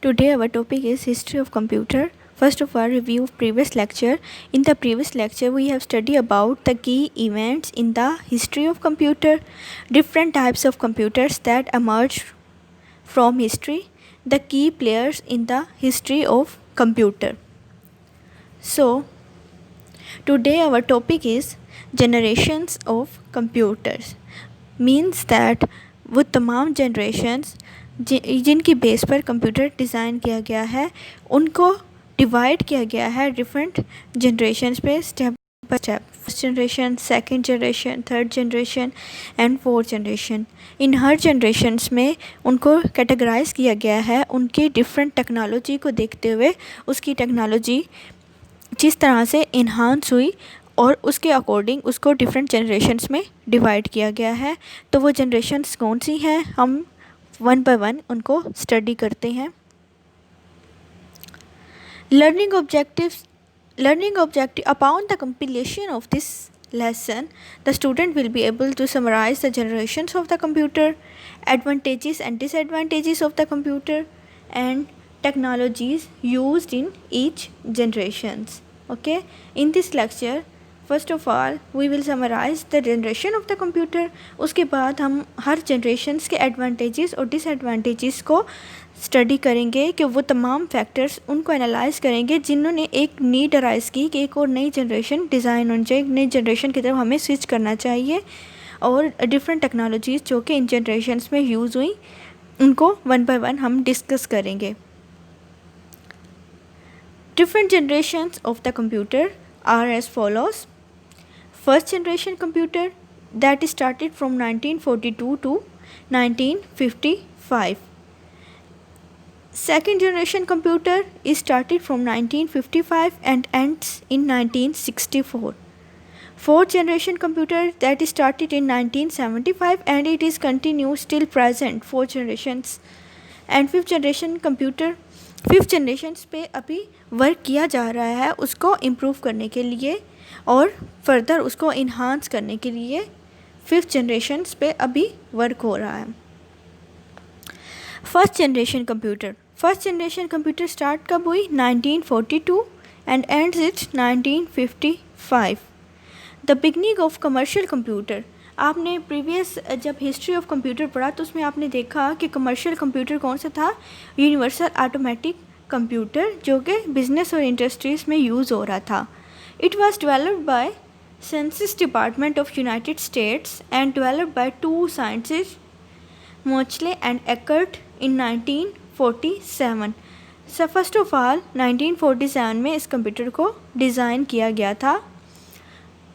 Today our topic is history of computer. First of all, review of previous lecture. In the previous lecture, we have studied about the key events in the history of computer, different types of computers that emerged from history, the key players in the history of computer. So, today our topic is generations of computers. Means that वो तमाम generations जिनकी base पर computer design किया गया है उनको divide किया गया है डिफरेंट जनरेशन्स पे step by step. First generation, second generation, third generation and fourth generation. In her generations में उनको कैटेगराइज किया गया है उनकी डिफरेंट टेक्नोलॉजी को देखते हुए, उसकी टेक्नोलॉजी जिस तरह से इन्हांस हुई और उसके अकॉर्डिंग उसको डिफरेंट जनरेशन्स में डिवाइड किया गया है. तो वो जनरेशन्स कौन सी हैं, हम वन बाय वन उनको स्टडी करते हैं. Learning objective upon the completion of this lesson, the student will be able to summarize the generations of the computer, advantages and disadvantages of the computer, and technologies used in each generations. Okay, in this lecture first of all we will summarize the generation of the computer. उसके बाद हम हर generations के advantages और disadvantages को study करेंगे कि वो तमाम फैक्टर्स उनको एनालाइज करेंगे जिन्होंने एक नीड अराइज की कि एक और नई जनरेशन डिज़ाइन होनी चाहिए, एक नई जनरेशन की तरफ हमें स्विच करना चाहिए, और डिफरेंट टेक्नोलॉजीज़ जो कि इन जनरेशन्स में यूज़ हुई उनको वन बाय वन हम डिस्कस करेंगे. Different generations of the computer are as follows. First generation computer that started from 1942 to 1955. Second generation computer is started from 1955 and ends in 1964. Fourth generation computer that is started in 1975 and it is continued still present. Fourth generations and fifth generation computer, fifth generations पे अभी work किया जा रहा है उसको improve करने के लिए और फर्दर उसको इन्हांस करने के लिए फिफ्थ जनरेशन्स पे अभी वर्क हो रहा है. फर्स्ट जनरेशन कंप्यूटर स्टार्ट कब हुई? 1942 and ends it 1955. The beginning of commercial computer. आपने प्रीवियस जब हिस्ट्री ऑफ कंप्यूटर पढ़ा तो उसमें आपने देखा कि कमर्शियल कंप्यूटर कौन सा था? यूनिवर्सल ऑटोमेटिक कंप्यूटर, जो कि बिजनेस और इंडस्ट्रीज़ में यूज़ हो रहा था. It was developed by census department of United States and developed by two scientist Mauchly and Eckert in 1947. So first of all 1947 में इस कंप्यूटर को डिज़ाइन किया गया था.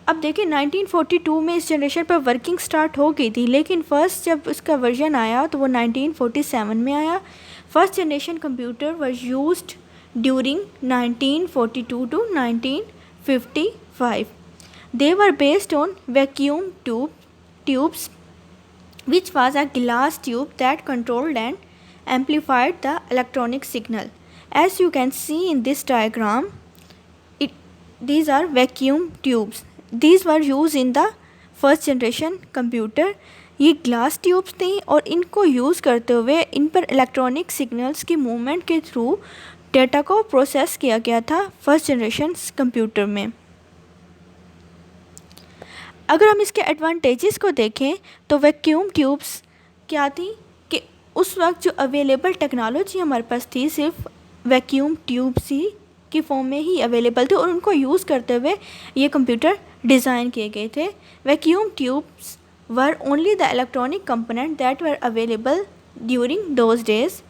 अब देखिए 1942 में इस जनरेशन पर वर्किंग स्टार्ट हो गई थी, लेकिन फर्स्ट जब उसका वर्जन आया तो वो 1947 में आया. First generation computer was used during 1942 to 1955. They were based on vacuum tubes which was a glass tube that controlled and amplified the electronic signal. As you can see in this diagram, these are vacuum tubes. These were used in the first generation computer. ये glass tubes थी और इनको use करते हुए इन पर electronic signals की movement के through data को प्रोसेस किया गया था फर्स्ट जनरेशन कंप्यूटर में. अगर हम इसके एडवांटेजेस को देखें तो वैक्यूम ट्यूब्स क्या थी कि उस वक्त जो अवेलेबल टेक्नोलॉजी हमारे पास थी सिर्फ वैक्यूम ट्यूब्स ही की फॉर्म में ही अवेलेबल थे और उनको यूज़ करते हुए ये कंप्यूटर डिज़ाइन किए गए थे. Vacuum tubes were only the electronic component that were available during those days.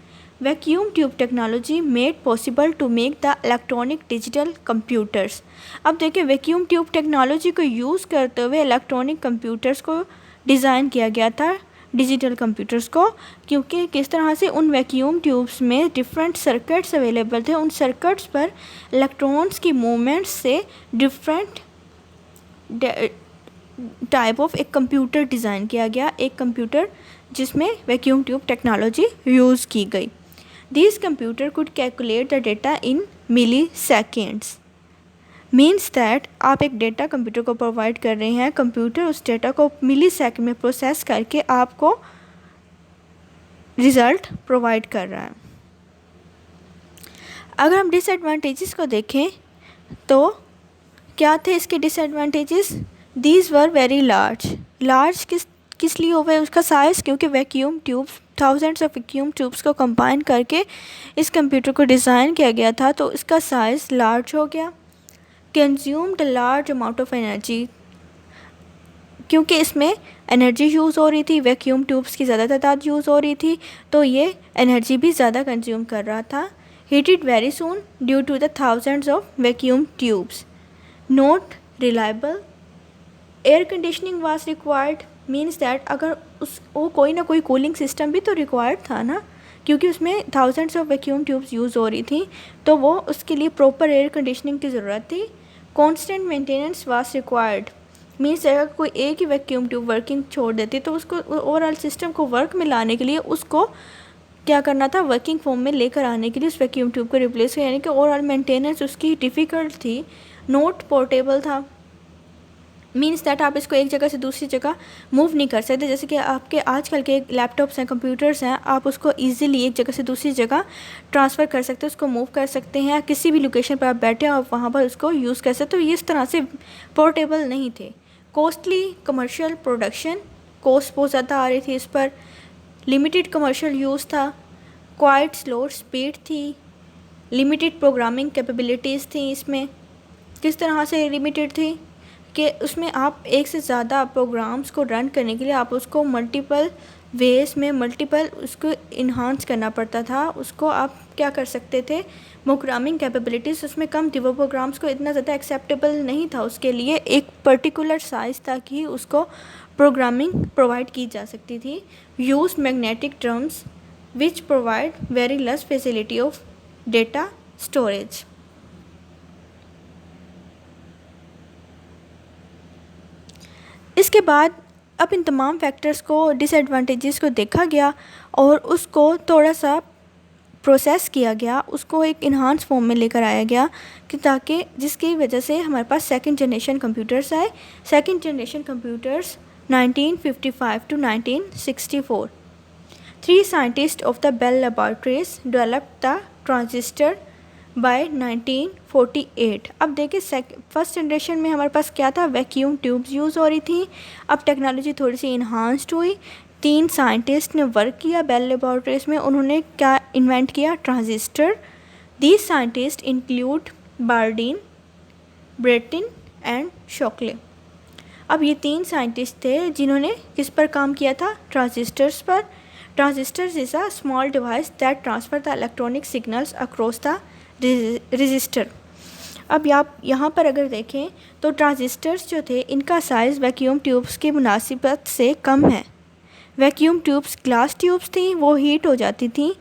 Vacuum tube technology made possible to make the electronic digital computers. अब देखिए वैक्यूम ट्यूब टेक्नोलॉजी को यूज़ करते हुए इलेक्ट्रॉनिक कंप्यूटर्स को design किया गया था, digital computers को, क्योंकि किस तरह से उन वैक्यूम ट्यूब्स में डिफरेंट सर्किट्स अवेलेबल थे. उन सर्किट्स पर इलेक्ट्रॉन्स की मूवमेंट्स से डिफरेंट टाइप ऑफ एक कंप्यूटर डिज़ाइन किया गया, एक कंप्यूटर जिसमें वैक्यूम ट्यूब टेक्नोलॉजी यूज़ की गई. These computer could calculate the data in milliseconds. Means that आप एक डेटा कंप्यूटर को प्रोवाइड कर रहे हैं, कंप्यूटर उस डेटा को मिली सेकेंड में प्रोसेस करके आपको रिज़ल्ट प्रोवाइड कर रहा है. अगर हम डिसएडवांटेजेस को देखें तो क्या थे इसके disadvantages? These were very large किस लिए हुए उसका साइज़? क्योंकि vacuum tubes, thousands of vacuum tubes को कंबाइन करके इस कंप्यूटर को डिज़ाइन किया गया था, तो इसका साइज़ लार्ज हो गया। Consumed large amount of energy, क्योंकि इसमें एनर्जी यूज़ हो रही थी, वैक्यूम ट्यूब्स की ज़्यादा तादाद यूज़ हो रही थी, तो ये एनर्जी भी ज़्यादा कंज्यूम कर रहा था। Heated very soon due to the thousands of vacuum tubes. Not reliable, air conditioning was required, means that अगर वो कोई ना कोई कूलिंग सिस्टम भी तो रिक्वायर्ड था ना, क्योंकि उसमें thousands of vacuum tubes use हो रही थी, तो वो उसके लिए प्रॉपर एयर कंडीशनिंग की ज़रूरत थी। Constant maintenance was required, means अगर कोई एक ही वैक्यूम ट्यूब वर्किंग छोड़ देती तो उसको ओवरऑल सिस्टम को वर्क में लाने के लिए उसको क्या करना था, वर्किंग फॉर्म में लेकर आने के लिए उस वैक्यूम ट्यूब को रिप्लेस किया, यानी कि ओवरऑल मेंटेनेंस उसकी डिफ़िकल्ट थी। नोट पोर्टेबल था, मीन्स दैट आप इसको एक जगह से दूसरी जगह मूव नहीं कर सकते। जैसे कि आपके आजकल के लैपटॉप्स हैं, कंप्यूटर्स हैं, आप उसको इजीली एक जगह से दूसरी जगह ट्रांसफ़र कर सकते हैं, उसको मूव कर सकते हैं, किसी भी लोकेशन पर आप बैठे हो आप वहाँ पर उसको यूज़ कर सकते हो। ये इस तरह से पोर्टेबल नहीं थे। कॉस्टली कमर्शियल प्रोडक्शन, कॉस्ट बहुत ज़्यादा आ रही थी इस पर। लिमिटेड कमर्शियल यूज़ था। क्वाइट स्लो स्पीड थी। लिमिटेड प्रोग्रामिंग कैपेबिलिटीज़ थी इसमें। किस तरह से लिमिटेड थी कि उसमें आप एक से ज़्यादा प्रोग्राम्स को रन करने के लिए आप उसको मल्टीपल वेज में उसको इन्हांस करना पड़ता था। उसको आप क्या कर सकते थे, प्रोग्रामिंग कैपेबिलिटीज़ उसमें कम थी, वो प्रोग्राम्स को इतना ज़्यादा एक्सेप्टेबल नहीं था उसके लिए, एक पर्टिकुलर साइज़ तक ही उसको प्रोग्रामिंग प्रोवाइड की जा सकती थी। Use magnetic drums which provide very less facility of data storage. इसके बाद अब इन तमाम फैक्टर्स को, डिसएडवांटेजेस को देखा गया और उसको थोड़ा सा प्रोसेस किया गया, उसको एक इन्हांस फॉर्म में लेकर आया गया कि ताकि जिसकी वजह से हमारे पास सेकंड जनरेशन कंप्यूटर्स आए। Second generation computers 1955 to 1964। Three scientists of the Bell Laboratories developed the transistor by 1948। अब देखिए फर्स्ट जनरेशन में हमारे पास क्या था, वैक्यूम ट्यूब्स यूज़ हो रही थी। अब टेक्नोलॉजी थोड़ी सी इन्हांस्ड हुई। 3 साइंटिस्ट ने वर्क किया बेल लेबॉर्ट्रीज में, उन्होंने क्या इन्वेंट किया, transistor. These scientist include Bardeen, Brattain and Shockley. अब ये 3 साइंटिस्ट थे जिन्होंने किस पर काम किया था, ट्रांजिस्टर्स पर। Transistors is a small device that transfer the electronic signals across the register. अब आप यहाँ पर अगर देखें तो ट्रांजिस्टर्स जो थे इनका साइज़ वैक्यूम ट्यूब्स की मुनासिबत से कम है। वैक्यूम ट्यूब्स ग्लास ट्यूब्स थी, वो हीट हो जाती थी,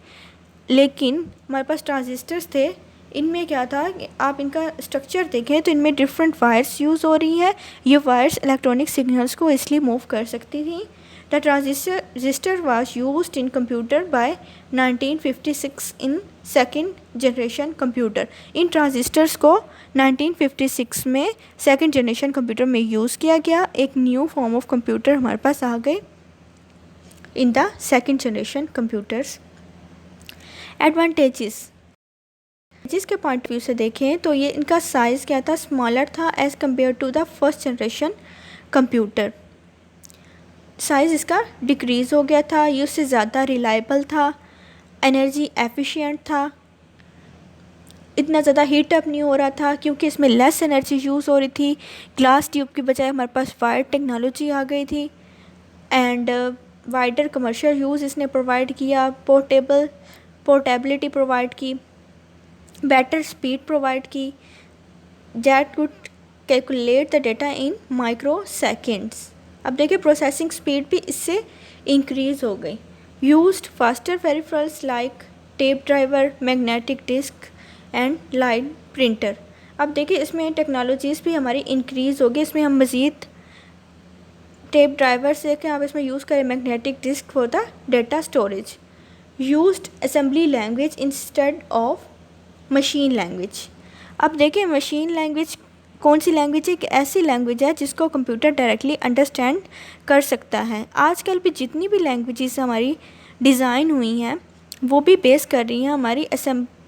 लेकिन हमारे पास ट्रांजिस्टर्स थे, इनमें क्या था कि आप इनका स्ट्रक्चर देखें तो इनमें डिफरेंट वायर्स यूज़ हो रही हैं। ये वायर्स इलेक्ट्रॉनिक सिग्नल्स को इसलिए मूव कर सकती थी। The transistor was used in computer by 1956 in second generation computer. इन ट्रांजिस्टर्स को 1956 में सेकेंड जनरेशन कंप्यूटर में यूज़ किया गया। एक न्यू फॉर्म ऑफ कंप्यूटर हमारे पास आ गए in the second generation computers. Advantages जिसके पॉइंट ऑफ व्यू से देखें तो ये इनका साइज़ क्या था, स्मॉलर था as compare to the first generation computer. Size इसका डिक्रीज़ हो गया था, ये उससे ज़्यादा रिलायबल था, एनर्जी एफिशिएंट था, इतना ज़्यादा हीट अप नहीं हो रहा था क्योंकि इसमें लेस एनर्जी यूज़ हो रही थी। ग्लास ट्यूब की बजाय हमारे पास वायर टेक्नोलॉजी आ गई थी एंड वाइडर कमर्शियल यूज़ इसने प्रोवाइड किया। पोर्टेबिलिटी प्रोवाइड की, बेटर स्पीड प्रोवाइड की, that could calculate the data in micro seconds. अब देखिए प्रोसेसिंग स्पीड भी इससे इंक्रीज़ हो गई। Used faster peripherals like tape driver, magnetic disk and line printer. अब देखिए इसमें टेक्नोलॉजीज़ भी हमारी इंक्रीज़ हो गई। इसमें हम मज़ीद टेप ड्राइवर से क्या आप इसमें यूज़ करें, magnetic disk for the data storage. Used assembly language instead of machine language. अब देखिए मशीन लैंग्वेज कौन सी लैंग्वेज है, एक ऐसी लैंग्वेज है जिसको कंप्यूटर डायरेक्टली अंडरस्टैंड कर सकता है। आजकल भी जितनी भी लैंग्वेजेस हमारी डिज़ाइन हुई हैं वो भी बेस कर रही हैं हमारी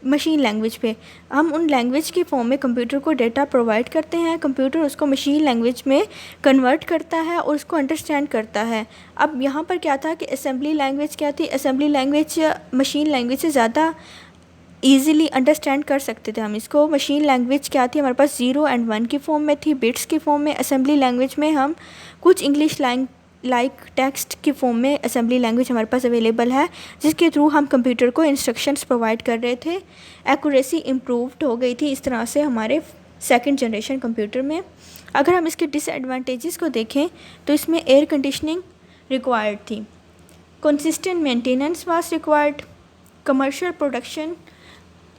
मशीन लैंग्वेज पे। हम उन लैंग्वेज के फॉर्म में कंप्यूटर को डेटा प्रोवाइड करते हैं, कंप्यूटर उसको मशीन लैंग्वेज में कन्वर्ट करता है और उसको अंडरस्टैंड करता है। अब यहाँ पर क्या था कि असेंबली लैंग्वेज क्या थी, असेंबली लैंग्वेज मशीन लैंग्वेज से ज़्यादा ईज़िली अंडरस्टैंड कर सकते थे हम इसको। मशीन लैंग्वेज क्या थी, हमारे पास 0 एंड 1 की फॉर्म में थी, बिट्स की फॉर्म में। असेंबली लैंग्वेज में हम कुछ इंग्लिश लाइक टेक्स्ट की फॉर्म में असेंबली लैंग्वेज हमारे पास अवेलेबल है, जिसके थ्रू हम कंप्यूटर को इंस्ट्रक्शंस प्रोवाइड कर रहे थे। एक्यूरेसी इम्प्रूव्ड हो गई थी इस तरह से हमारे सेकंड जनरेशन कंप्यूटर में। अगर हम इसके डिसएडवांटेजेस को देखें तो इसमें एयर कंडीशनिंग रिक्वायर्ड थी, consistent maintenance was required, commercial production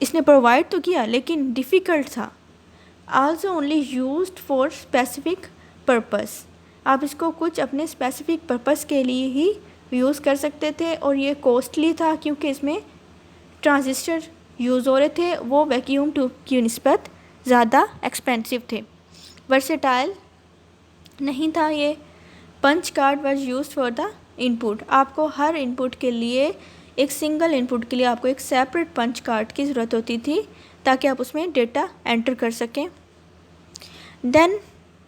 इसने प्रोवाइड तो किया लेकिन डिफ़िकल्ट था। Also only used for specific purpose, आप इसको कुछ अपने स्पेसिफिक पर्पस के लिए ही यूज़ कर सकते थे। और ये कॉस्टली था क्योंकि इसमें ट्रांजिस्टर यूज़ हो रहे थे, वो वैक्यूम ट्यूब की निस्बत ज़्यादा एक्सपेंसिव थे। वर्सेटाइल नहीं था ये। Punch card was used for the input, आपको हर इनपुट के लिए, एक सिंगल इनपुट के लिए आपको एक सेपरेट पंच कार्ड की ज़रूरत होती थी ताकि आप उसमें डेटा एंटर कर सकें। Then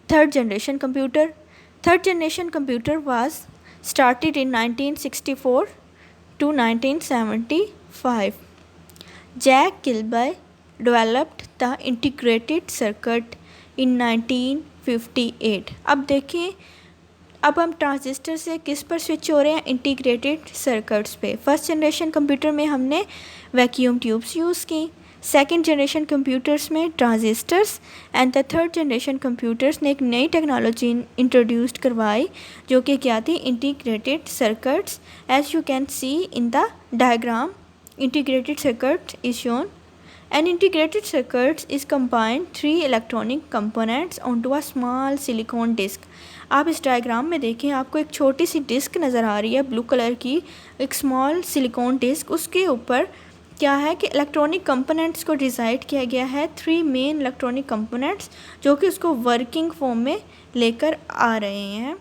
third generation computer was started in 1964 to 1975. Jack Kilby developed the integrated circuit in 1958. अब देखिए, अब हम ट्रांजिस्टर से किस पर स्विच हो रहे हैं, इंटीग्रेटेड सर्किट्स पे। फर्स्ट जनरेशन कंप्यूटर में हमने वैक्यूम ट्यूब्स यूज़ की, सेकंड जनरेशन कंप्यूटर्स में transistors, and the third generation computers ने एक नई टेक्नोलॉजी इंट्रोड्यूस्ड करवाई जो कि क्या थी, integrated circuits. As you can see in the diagram, integrated circuit is shown. An integrated circuit is combined 3 electronic components onto a small silicon disk. आप इस डायग्राम में देखें, आपको एक छोटी सी डिस्क नज़र आ रही है ब्लू कलर की, एक स्मॉल सिलिकॉन डिस्क। उसके ऊपर क्या है कि इलेक्ट्रॉनिक कंपोनेंट्स को डिज़ाइन किया गया है, 3 मेन इलेक्ट्रॉनिक कंपोनेंट्स जो कि उसको वर्किंग फॉर्म में लेकर आ रहे हैं।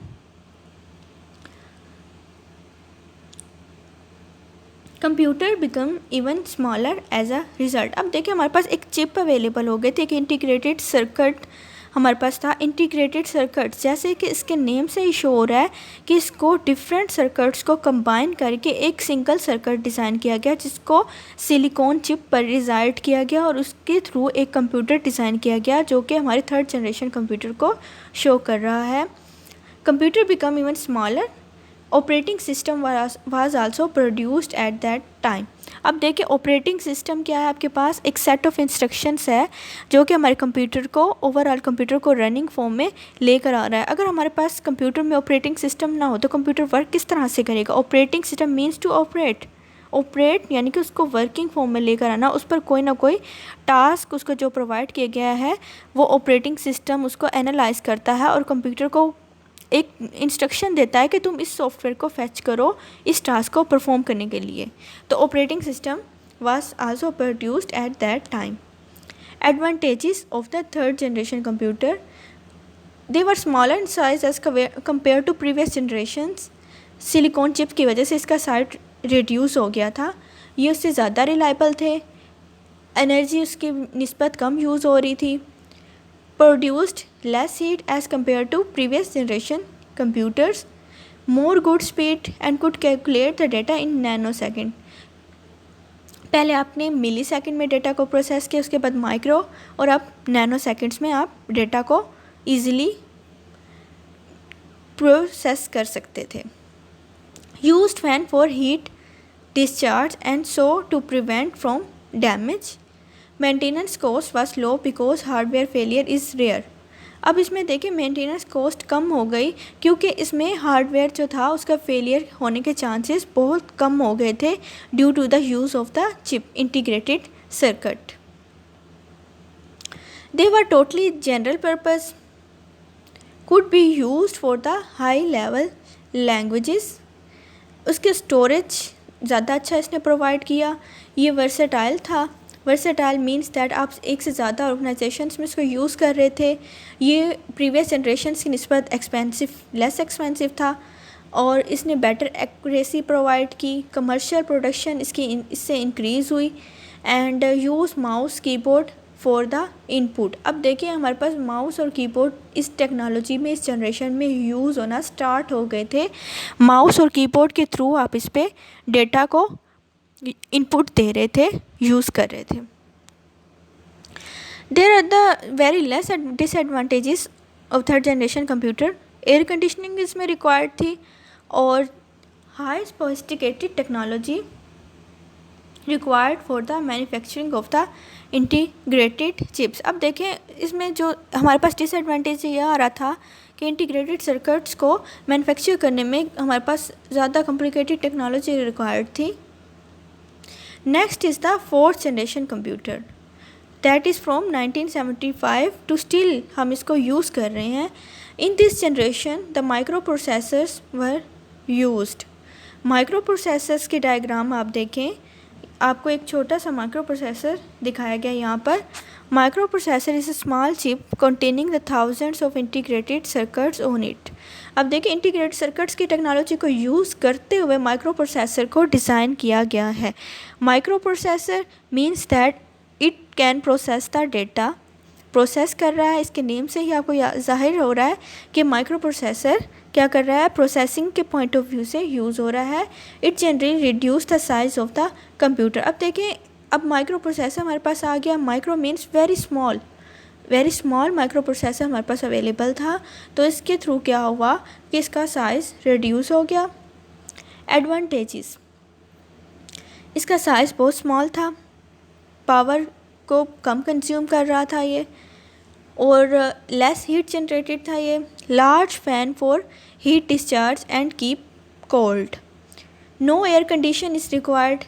Computer become even smaller as a result. अब देखिए, हमारे पास एक चिप अवेलेबल हो गई थी, एक इंटीग्रेटेड सर्किट हमारे पास था। इंटीग्रेटेड सर्किट जैसे कि इसके नेम से ही शो हो रहा है कि इसको डिफरेंट सर्किट्स को कंबाइन करके एक सिंगल सर्किट डिज़ाइन किया गया, जिसको सिलिकॉन चिप पर रिज़ाइड किया गया और उसके थ्रू एक कंप्यूटर डिज़ाइन किया गया जो कि हमारे थर्ड जनरेशन कंप्यूटर को शो कर रहा है। Computer become even smaller, operating system was also produced at that time. अब देखिए, ऑपरेटिंग सिस्टम क्या है, आपके पास एक सेट ऑफ इंस्ट्रक्शंस है जो कि हमारे कंप्यूटर को, ओवरऑल कंप्यूटर को रनिंग फॉर्म में लेकर आ रहा है। अगर हमारे पास कंप्यूटर में ऑपरेटिंग सिस्टम ना हो तो कंप्यूटर वर्क किस तरह से करेगा। Operating system means to operate यानी कि उसको वर्किंग फॉर्म में लेकर आना, उस पर कोई ना कोई टास्क उसको जो प्रोवाइड किया गया है वो ऑपरेटिंग सिस्टम उसको एनालाइज करता है और कंप्यूटर को एक इंस्ट्रक्शन देता है कि तुम इस सॉफ्टवेयर को फेच करो इस टास्क को परफॉर्म करने के लिए। तो operating system was also produced at that time. Advantages of the third generation computer, they were smaller in size as compare to previous generations. Silicon chip की वजह से इसका साइज रिड्यूस हो गया था, ये उससे ज़्यादा रिलायबल थे, एनर्जी उसकी निस्बत कम यूज़ हो रही थी। Produced less heat as compared to previous generation computers, more good speed and could calculate the data in nanosecond. पहले आपने मिली सेकेंड में डेटा को प्रोसेस किया, उसके बाद माइक्रो, और अब नैनो सेकेंड्स में आप डेटा को ईजिली प्रोसेस कर सकते थे। Used fan for heat discharge and so to prevent from damage. Maintenance cost was low because hardware failure is rare. अब इसमें देखिए, मेंटेनेंस कॉस्ट कम हो गई क्योंकि इसमें हार्डवेयर जो था उसका फेलियर होने के चांसेस बहुत कम हो गए थे due to the use of the chip integrated circuit. They were totally general purpose, could be used for the high level languages. उसके स्टोरेज ज़्यादा अच्छा इसने प्रोवाइड किया। ये वर्सेटाइल था। वर्सेटाइल मीन्स दैट आप एक से ज़्यादा ऑर्गेनाइजेशंस में इसको यूज़ कर रहे थे। ये प्रीवियस जनरेशन्स की निस्बत लेस एक्सपेंसिव था। और इसने बेटर एक्यूरेसी प्रोवाइड की, कमर्शियल प्रोडक्शन इससे इंक्रीज़ हुई, and use mouse keyboard for the input. अब देखिए हमारे पास माउस और कीबोर्ड इस टेक्नोलॉजी में, इस जनरेशन में यूज़ होना स्टार्ट हो गए थे। माउस और कीबोर्ड के थ्रू आप इस पर डेटा को इनपुट दे रहे थे, यूज़ कर रहे थे। There are the very less disadvantages of third generation computer. Air conditioning इसमें रिक्वायर्ड थी और high sophisticated technology required for the manufacturing of the integrated chips. अब देखें इसमें जो हमारे पास डिसएडवांटेज यह आ रहा था कि इंटीग्रेटेड सर्किट्स को मैन्युफैक्चर करने में हमारे पास ज़्यादा कॉम्प्लिकेटेड टेक्नोलॉजी रिक्वायर्ड थी। Next is the fourth generation computer, that is from 1975 to still हम इसको यूज़ कर रहे हैं। In this generation the microprocessors were used. Microprocessors के डायग्राम आप देखें, आपको एक छोटा सा माइक्रो प्रोसेसर दिखाया गया यहाँ पर। Micro processor is a small chip containing the thousands of integrated circuits on it. अब देखिए इंटीग्रेटेड सर्किट्स की टेक्नोलॉजी को यूज़ करते हुए माइक्रो प्रोसेसर को डिज़ाइन किया गया है। Micro processor means that it can process the data, process कर रहा है, इसके नेम से ही आपको ज़ाहिर हो रहा है कि माइक्रो प्रोसेसर क्या कर रहा है, प्रोसेसिंग के पॉइंट ऑफ व्यू से यूज़ हो रहा है। It generally reduce the size of the computer. अब देखें, अब माइक्रो प्रोसेसर हमारे पास आ गया। Micro means very small micro processor हमारे पास अवेलेबल था, तो इसके थ्रू क्या हुआ कि इसका साइज़ रिड्यूस हो गया। एडवांटेजेस, इसका साइज़ बहुत स्मॉल था, पावर को कम कंज्यूम कर रहा था ये, और लेस हीट जनरेटेड था ये। Large fan for heat discharge and keep cold. No air condition is required,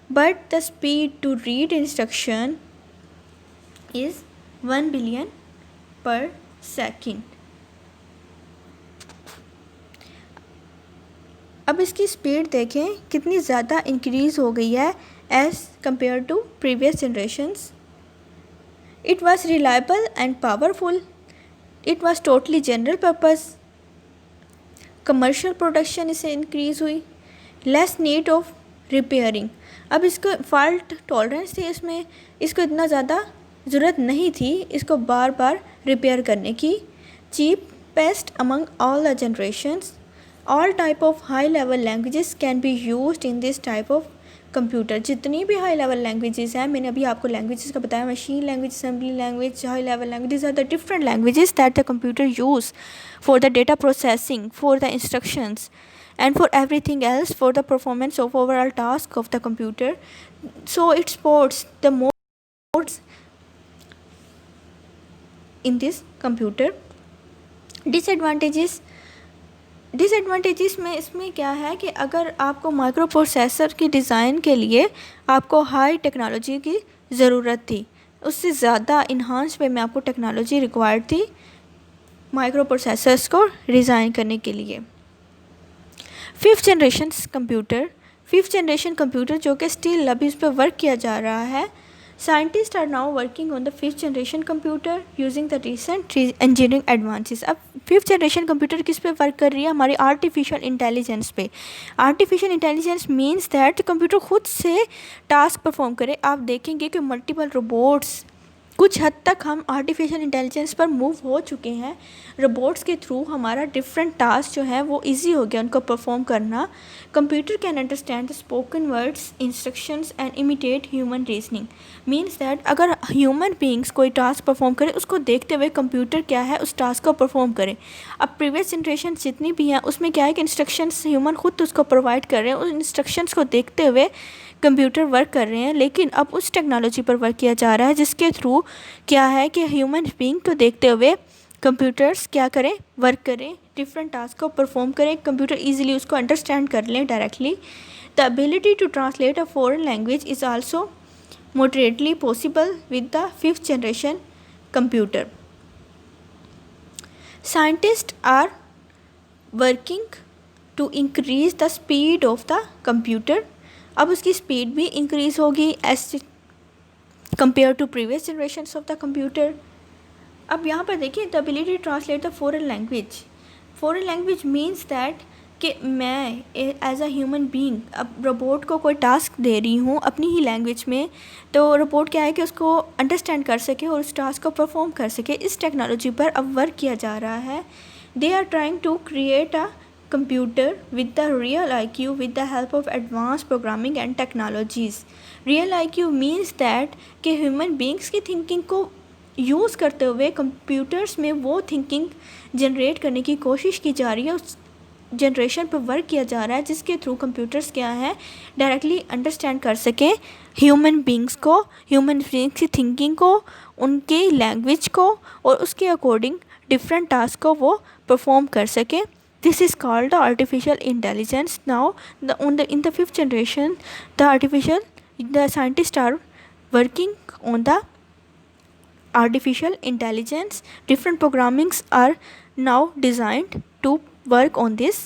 but the speed to read instruction is 1 billion per second. अब इसकी स्पीड देखें कितनी ज़्यादा इंक्रीज़ हो गई है as compare to previous generations. It was reliable and powerful. It was totally general purpose. Commercial production इससे increase हुई। Less need of repairing. अब इसको फॉल्ट टॉलरेंस थी इसमें, इसको इतना ज़्यादा ज़रूरत नहीं थी इसको बार बार रिपेयर करने की। Cheapest among all the generations. All type of high level languages can be used in this type of computer. जितनी भी हाई लेवल लैंग्वेजेस हैं, मैंने अभी आपको लैंग्वेजेस का बताया, machine language, assembly language, high level languages are the different languages that the computer use for the data processing, for the instructions and for everything else, for the performance of overall task of the computer. So it supports the modes in this computer. Disadvantages में इसमें क्या है कि अगर आपको micro processor की design के लिए आपको हाई टेक्नोलॉजी की ज़रूरत थी, उससे ज़्यादा इन्हांस वे में आपको टेक्नोलॉजी रिक्वायर्ड थी माइक्रो प्रोसेसर्स को डिज़ाइन करने के लिए। फिफ्थ जनरेशन कंप्यूटर जो कि स्टिल अभी इस पर वर्क किया जा रहा है। Scientist are now working on the fifth generation computer using the recent engineering advances. अब फिफ्थ जनरेशन कंप्यूटर किस पे वर्क कर रही है? हमारी आर्टिफिशियल इंटेलिजेंस पे। Artificial intelligence means that computer खुद से टास्क परफॉर्म करे। आप देखेंगे कि मल्टीपल रोबोट्स, कुछ हद तक हम आर्टिफिशियल इंटेलिजेंस पर मूव हो चुके हैं। रोबोट्स के थ्रू हमारा डिफरेंट टास्क जो है वो इजी हो गया उनको परफॉर्म करना। Computer can understand the spoken words, instructions and imitate human reasoning. Means that अगर ह्यूमन बींग्स कोई टास्क परफॉर्म करे, उसको देखते हुए कंप्यूटर क्या है उस टास्क को परफॉर्म करे। अब प्रीवियस जनरेशन जितनी भी हैं उसमें क्या है कि इंस्ट्रक्शंस ह्यूमन खुद उसको प्रोवाइड कर रहे हैं, उस इंस्ट्रक्शंस को देखते हुए कंप्यूटर वर्क कर रहे हैं। लेकिन अब उस टेक्नोलॉजी पर वर्क किया जा रहा है जिसके थ्रू क्या है कि ह्यूमन बीइंग को देखते हुए कंप्यूटर्स क्या करें, वर्क करें, डिफरेंट टास्क को परफॉर्म करें, कंप्यूटर इजीली उसको अंडरस्टैंड कर लें directly. The ability to translate a foreign language is also moderately possible with the fifth generation computer. Scientists are working to increase the speed of the computer. अब उसकी speed भी increase होगी as compare to previous generations of the computer. अब यहाँ पर देखिए the ability to translate the foreign language. Foreign language means that कि मैं एज अ ह्यूमन बीइंग अब रोबोट को कोई टास्क दे रही हूँ अपनी ही लैंग्वेज में, तो रोबोट क्या है कि उसको अंडरस्टैंड कर सके और उस टास्क को परफॉर्म कर सके। इस टेक्नोलॉजी पर अब वर्क किया जा रहा है। They are trying to create a computer with the real IQ with the help of advanced programming and technologies। Real IQ means that कि ह्यूमन बींग्स की थिंकिंग को यूज़ करते हुए कंप्यूटर्स में वो थिंकिंग जनरेट करने की कोशिश की जा रही है, उस जनरेशन पर वर्क किया जा रहा है जिसके थ्रू कंप्यूटर्स क्या है डायरेक्टली अंडरस्टैंड कर सकें ह्यूमन बींग्स को, ह्यूमन बींग्स की थिंकिंग को, उनकी लैंग्वेज को, और उसके अकॉर्डिंग डिफरेंट टास्क को वो परफॉर्म कर सकें। This is called the artificial intelligence. Now, in the fifth generation, the scientists are working on the artificial intelligence. Different programmings are now designed to work on this